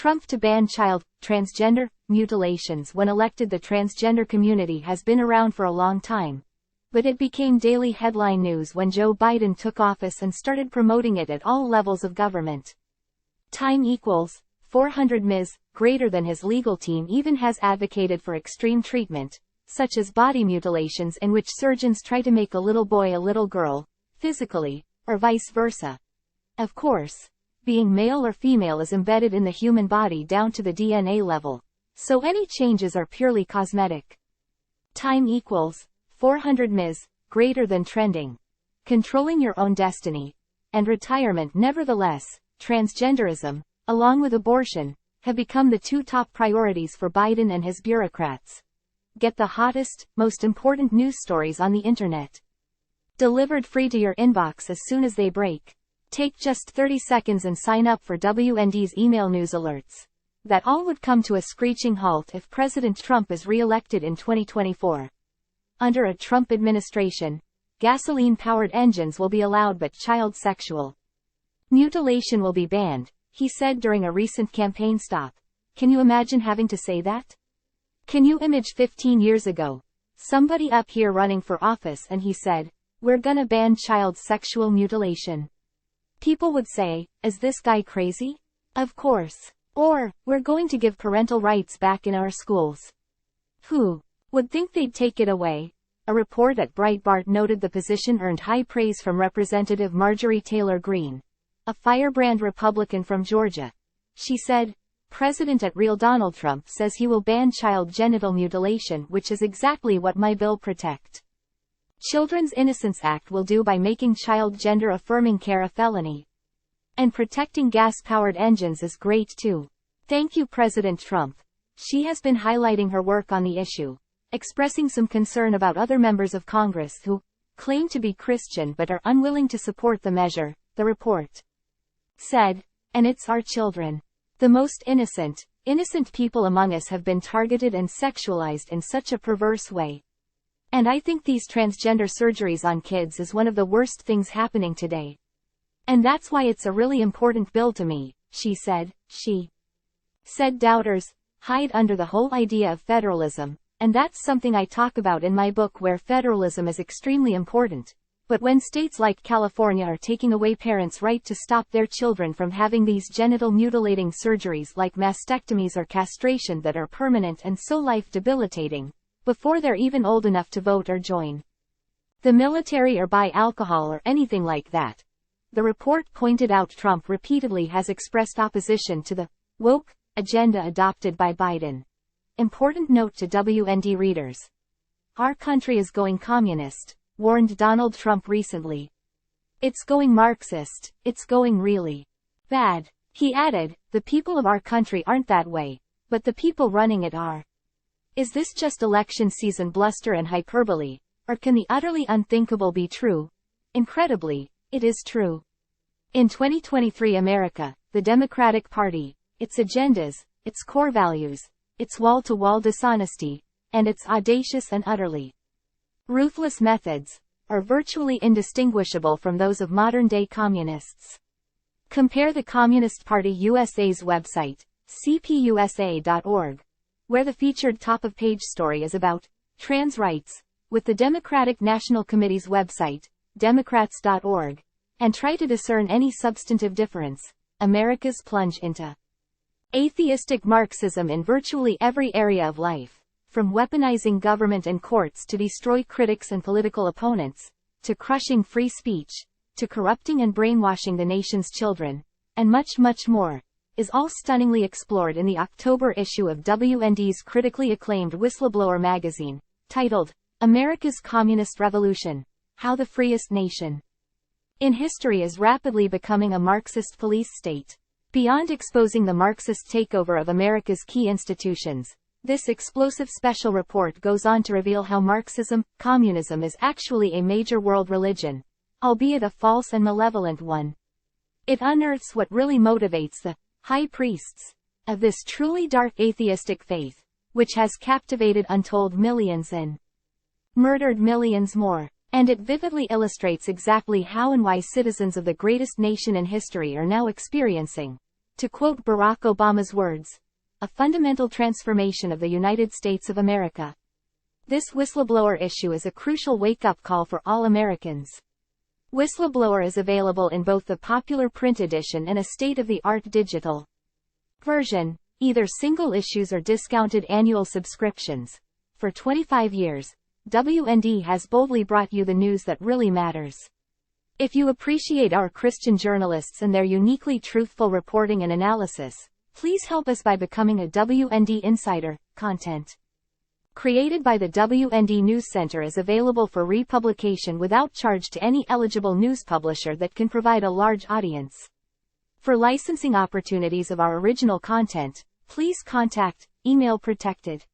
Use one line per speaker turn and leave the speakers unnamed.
Trump to ban child, transgender, mutilations. When elected, the transgender community has been around for a long time. But it became daily headline news when Joe Biden took office and started promoting it at all levels of government. Time equals 400 Ms. greater than his legal team even has advocated for extreme treatment, such as body mutilations in which surgeons try to make a little boy a little girl, physically, or vice versa. Of course, being male or female is embedded in the human body down to the DNA level, so any changes are purely cosmetic. Time equals 400 Ms. greater than trending. Controlling your own destiny. And retirement. Nevertheless, transgenderism, along with abortion, have become the two top priorities for Biden and his bureaucrats. Get the hottest, most important news stories on the internet, delivered free to your inbox as soon as they break. Take just 30 seconds and sign up for WND's email news alerts. That all would come to a screeching halt if President Trump is re-elected in 2024. Under a Trump administration, gasoline-powered engines will be allowed but child sexual mutilation will be banned, he said during a recent campaign stop. Can you imagine having to say that? Can you imagine 15 years ago, somebody up here running for office and he said, "We're gonna ban child sexual mutilation." People would say, "Is this guy crazy?" Of course. Or, "We're going to give parental rights back in our schools." Who would think they'd take it away? A report at Breitbart noted the position earned high praise from Representative Marjorie Taylor Greene, a firebrand Republican from Georgia. She said, "President at Real Donald Trump says he will ban child genital mutilation, which is exactly what my bill Protect Children's Innocence Act will do by making child gender-affirming care a felony. And protecting gas-powered engines is great too. Thank you, President Trump." She has been highlighting her work on the issue, expressing some concern about other members of Congress who claim to be Christian but are unwilling to support the measure, the report said. And it's our children. The most innocent people among us have been targeted and sexualized in such a perverse way. And I think these transgender surgeries on kids is one of the worst things happening today. And that's why it's a really important bill to me, she said. She said doubters hide under the whole idea of federalism, and that's something I talk about in my book, where federalism is extremely important. But when states like California are taking away parents' right to stop their children from having these genital mutilating surgeries like mastectomies or castration that are permanent and so life-debilitating, before they're even old enough to vote or join the military or buy alcohol or anything like that. The report pointed out Trump repeatedly has expressed opposition to the woke agenda adopted by Biden. Important note to WND readers. Our country is going communist, warned Donald Trump recently. It's going Marxist, it's going really bad. He added, the people of our country aren't that way, but the people running it are. Is this just election season bluster and hyperbole, or can the utterly unthinkable be true? Incredibly, it is true. In 2023 America, the Democratic Party, its agendas, its core values, its wall-to-wall dishonesty, and its audacious and utterly ruthless methods, are virtually indistinguishable from those of modern-day communists. Compare the Communist Party USA's website, cpusa.org, where the featured top-of-page story is about trans rights, with the Democratic National Committee's website, democrats.org, and try to discern any substantive difference. America's plunge into atheistic Marxism in virtually every area of life, from weaponizing government and courts to destroy critics and political opponents, to crushing free speech, to corrupting and brainwashing the nation's children, and much, much more, is all stunningly explored in the October issue of WND's critically acclaimed whistleblower magazine, titled, America's Communist Revolution: How the Freest Nation in History is Rapidly Becoming a Marxist Police State. Beyond exposing the Marxist takeover of America's key institutions, this explosive special report goes on to reveal how Marxism, communism is actually a major world religion, albeit a false and malevolent one. It unearths what really motivates the high priests of this truly dark atheistic faith, which has captivated untold millions and murdered millions more. And it vividly illustrates exactly how and why citizens of the greatest nation in history are now experiencing To quote Barack Obama's words, "A fundamental transformation of the United States of America." This whistleblower issue is a crucial wake-up call for all Americans. Whistleblower is available in both the popular print edition and a state-of-the-art digital version, either single issues or discounted annual subscriptions. For 25 years, WND has boldly brought you the news that really matters. If you appreciate our Christian journalists and their uniquely truthful reporting and analysis, please help us by becoming a WND Insider. Content created by the WND News Center is available for republication without charge to any eligible news publisher that can provide a large audience. For licensing opportunities of our original content, please contact email protected.